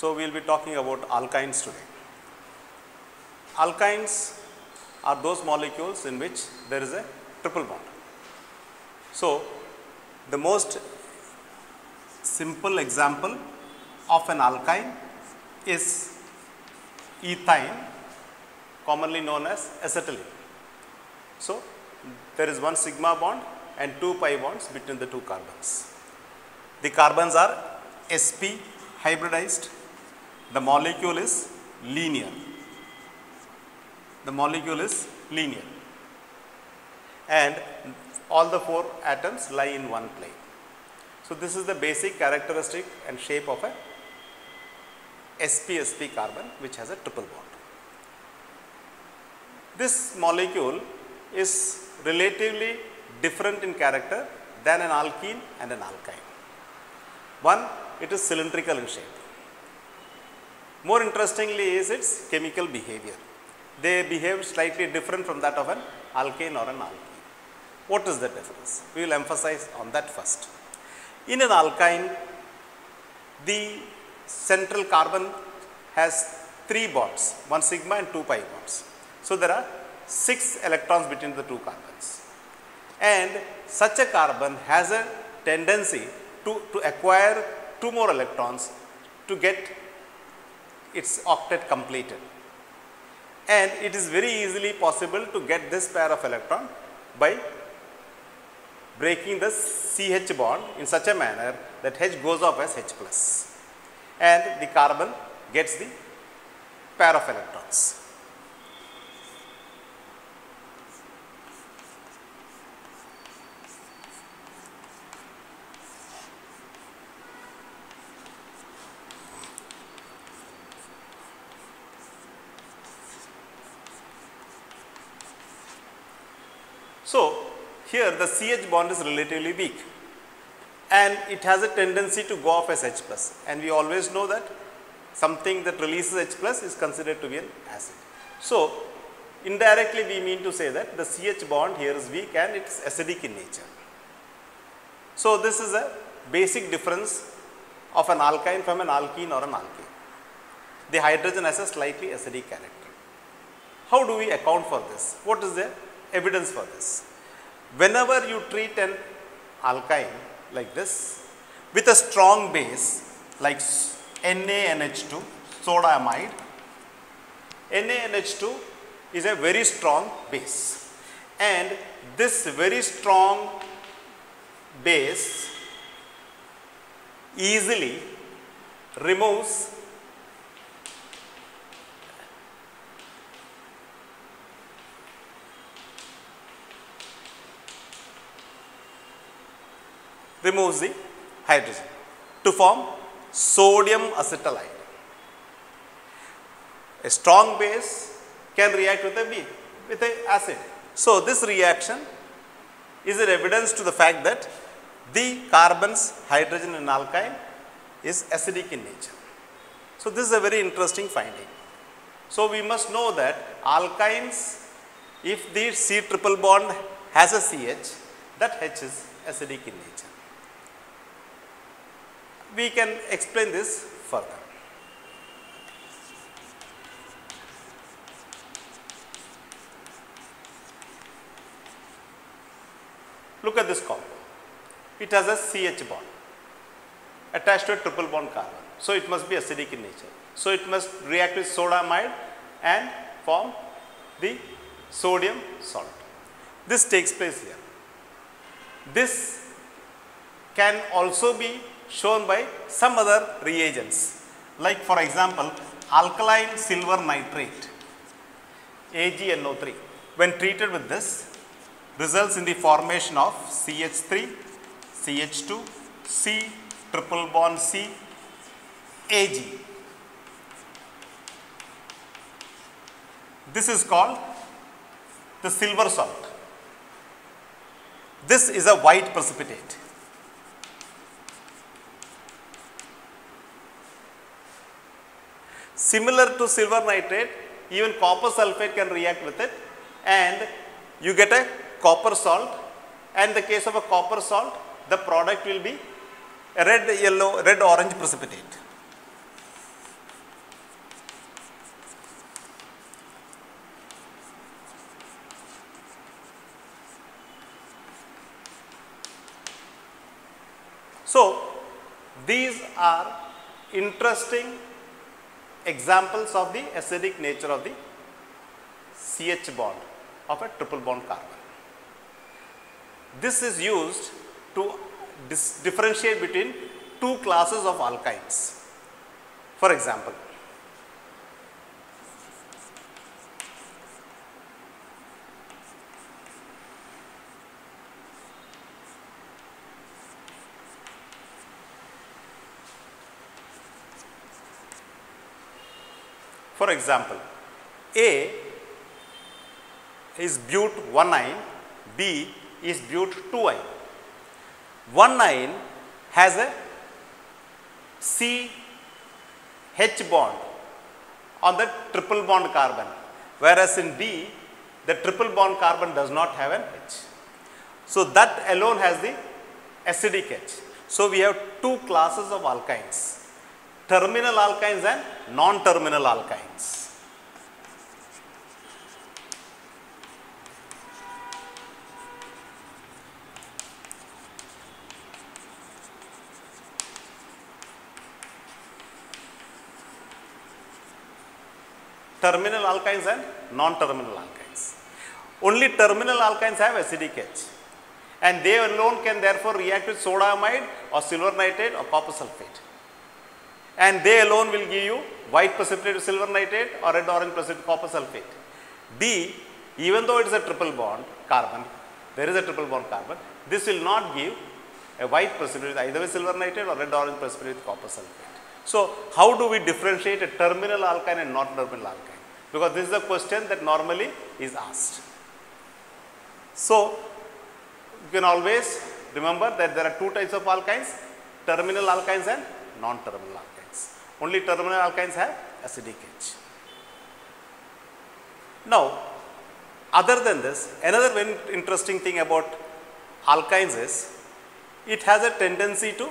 So, we will be talking about alkynes today. Alkynes are those molecules in which there is a triple bond. So, the most simple example of an alkyne is ethine, commonly known as acetylene. So, there is one sigma bond and two pi bonds between the two carbons. The carbons are sp hybridized. The molecule is linear. And all the four atoms lie in one plane. So, this is the basic characteristic and shape of a sp-sp carbon which has a triple bond. This molecule is relatively different in character than an alkene and an alkyne. One, it is cylindrical in shape. More interestingly is its chemical behavior. They behave slightly different from that of an alkane or an alkene. What is the difference? We will emphasize on that first. In an alkyne, the central carbon has 3 bonds, 1 sigma and 2 pi bonds. So, there are 6 electrons between the two carbons, and such a carbon has a tendency to acquire 2 more electrons to get its octet completed, and it is very easily possible to get this pair of electron by breaking the CH bond in such a manner that H goes off as H plus, and the carbon gets the pair of electrons. So, here the CH bond is relatively weak and it has a tendency to go off as H plus, and we always know that something that releases H plus is considered to be an acid. So, indirectly we mean to say that the CH bond here is weak and it is acidic in nature. So, this is a basic difference of an alkyne from an alkene or an alkane. The hydrogen has a slightly acidic character. How do we account for this? What is the evidence for this? Whenever you treat an alkyne like this with a strong base like NaNH2, soda amide, NaNH2 is a very strong base, and this very strong base easily removes the hydrogen to form sodium acetylide. A strong base can react with a acid. So, this reaction is an evidence to the fact that the carbon's hydrogen in alkyne is acidic in nature. So, this is a very interesting finding. So, we must know that alkynes, if the C triple bond has a CH, that H is acidic in nature. We can explain this further. Look at this compound. It has a CH bond attached to a triple bond carbon. So, it must be acidic in nature. So, it must react with soda amide and form the sodium salt. This takes place here. This can also be shown by some other reagents, like for example, alkaline silver nitrate AgNO3, when treated with this, results in the formation of CH3, CH2, C triple bond C, Ag. This is called the silver salt. This is a white precipitate. Similar to silver nitrate, even copper sulfate can react with it, and you get a copper salt, and in the case of a copper salt, the product will be a red orange precipitate. These are interesting examples of the acidic nature of the CH bond of a triple bond carbon. This is used to differentiate between two classes of alkynes. For example, A is but 1-ine, B is but 2-ine. 1-ine has a CH bond on the triple bond carbon, whereas in B the triple bond carbon does not have an H. So that alone has the acidic H. So we have two classes of alkynes, terminal alkynes and non-terminal alkynes. Terminal alkynes and non-terminal alkynes. Only terminal alkynes have acidic H, and they alone can therefore react with soda amide or silver nitrate or copper sulfate, and they alone will give you white precipitate with silver nitrate or red orange precipitate with copper sulfate. B, even though it is a triple bond carbon, there is a triple bond carbon, this will not give a white precipitate either with silver nitrate or red orange precipitate with copper sulfate. So how do we differentiate a terminal alkyne and non-terminal alkyne? Because this is a question that normally is asked. So you can always remember that there are two types of alkynes, terminal alkynes and non-terminal alkynes. Only terminal alkynes have acidic H. Now, other than this, another very interesting thing about alkynes is it has a tendency to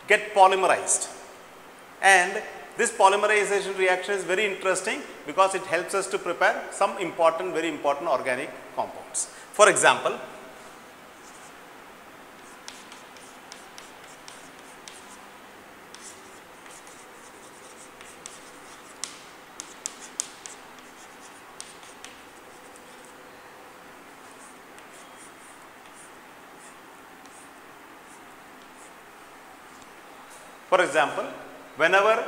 get polymerized, and this polymerization reaction is very interesting because it helps us to prepare some important, very important organic compounds. For example, whenever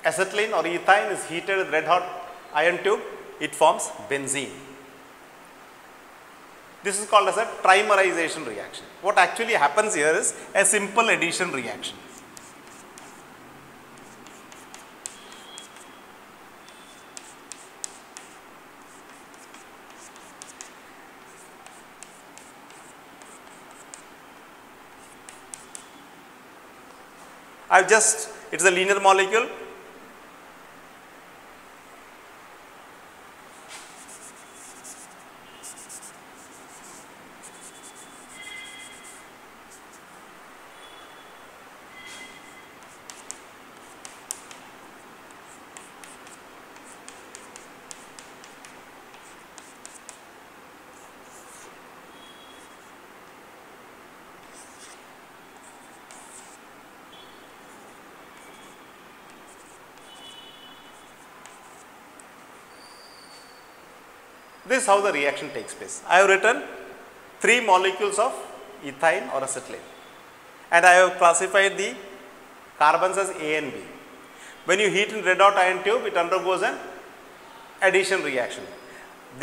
acetylene or ethine is heated with red hot iron tube, it forms benzene. This is called as a trimerization reaction. What actually happens here is a simple addition reaction. It is a linear molecule. This is how the reaction takes place. I have written 3 molecules of ethyne or acetylene, and I have classified the carbons as A and B. When you heat in red hot iron tube, it undergoes an addition reaction.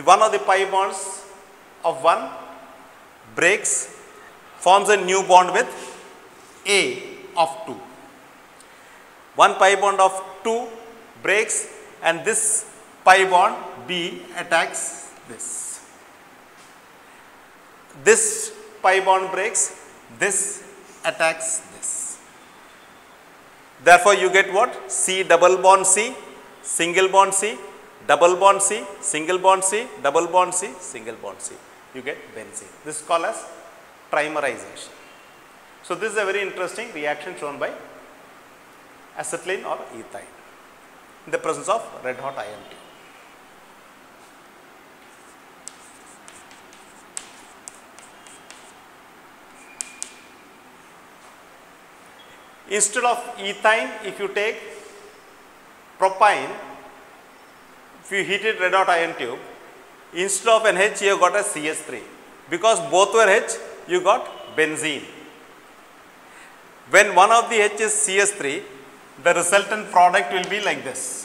One of the pi bonds of one breaks, forms a new bond with A of 2. One pi bond of 2 breaks, and this pi bond B attacks this. This pi bond breaks, this attacks this. Therefore, you get what? C double bond C, single bond C, double bond C, single bond C, double bond C, single bond C. You get benzene. This is called as trimerization. So this is a very interesting reaction shown by acetylene or ethyne in the presence of red hot iron tube. Instead of ethine, if you take propine, if you heat it red hot iron tube, instead of an H, you have got a CH3. Because both were H, you got benzene. When one of the H is CH3, the resultant product will be like this.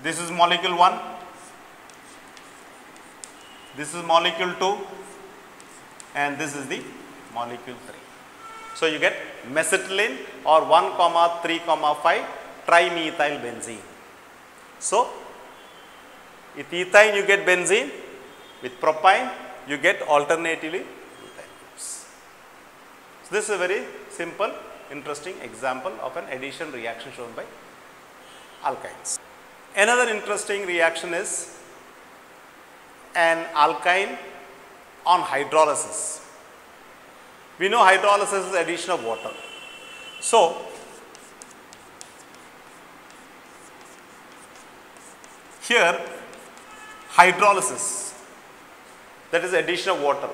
This is molecule 1, this is molecule 2, and this is the molecule 3. So, you get mesitylene or 1,3,5 trimethyl benzene. So, with ethine you get benzene, with propine you get alternatively ethyl groups. So, this is a very simple, interesting example of an addition reaction shown by alkynes. Another interesting reaction is an alkyne on hydrolysis. We know hydrolysis is addition of water. So, here hydrolysis, that is addition of water.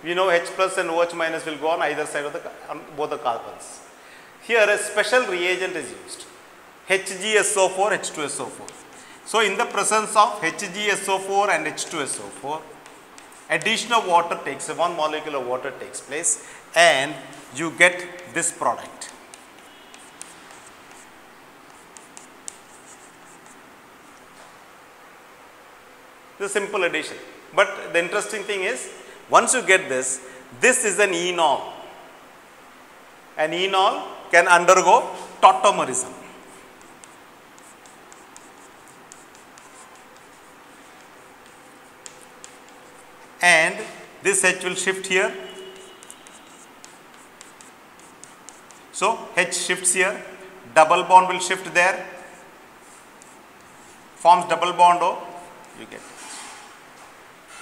We know H plus and OH minus will go on either side of on both the carbons. Here a special reagent is used, HgSO4, H2SO4. So, in the presence of HgSO4 and H2SO4, addition of water takes, one molecule of water takes place and you get this product. This is simple addition, but the interesting thing is, once you get this is an enol. An enol can undergo tautomerism. And this H will shift here. So, H shifts here, double bond will shift there, forms double bond O, you get it.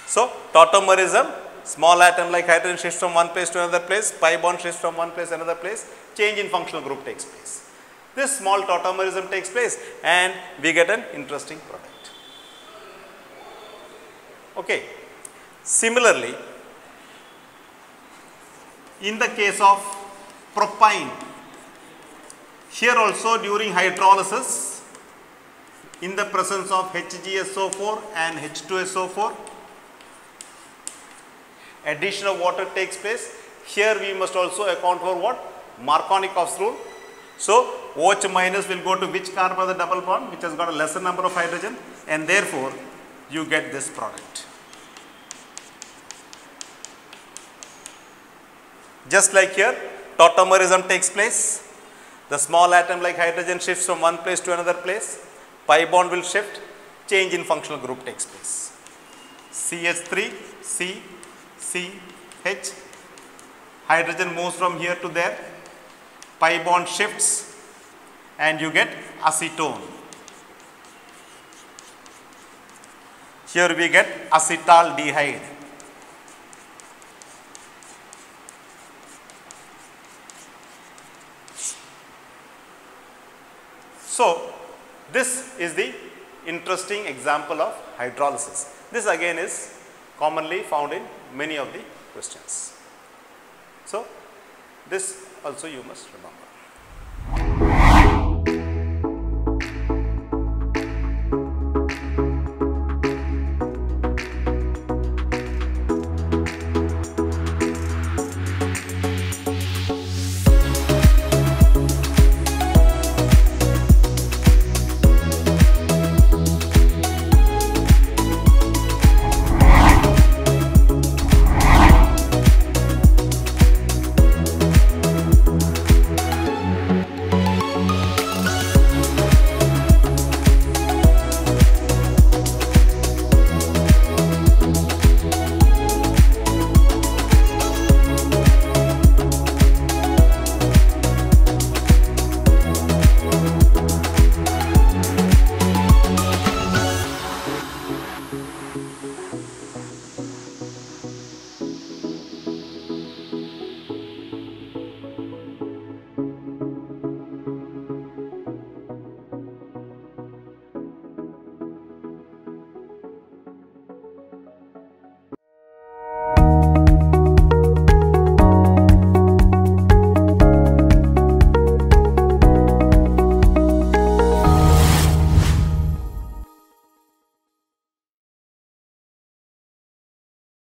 So, tautomerism, small atom like hydrogen shifts from one place to another place, pi bond shifts from one place to another place, change in functional group takes place. This small tautomerism takes place and we get an interesting product. Okay. Similarly, in the case of propine, here also during hydrolysis, in the presence of HgSO4 and H2SO4, addition of water takes place. Here we must also account for what? Markovnikov's rule. So, OH minus will go to which carbon of the double bond, which has got a lesser number of hydrogen, and therefore you get this product. Just like here, tautomerism takes place. The small atom like hydrogen shifts from one place to another place. Pi bond will shift, change in functional group takes place. CH3, C, C, H, hydrogen moves from here to there, pi bond shifts and you get acetone. Here we get acetaldehyde. So, this is the interesting example of hydrolysis. This again is commonly found in many of the questions. So, this also you must remember.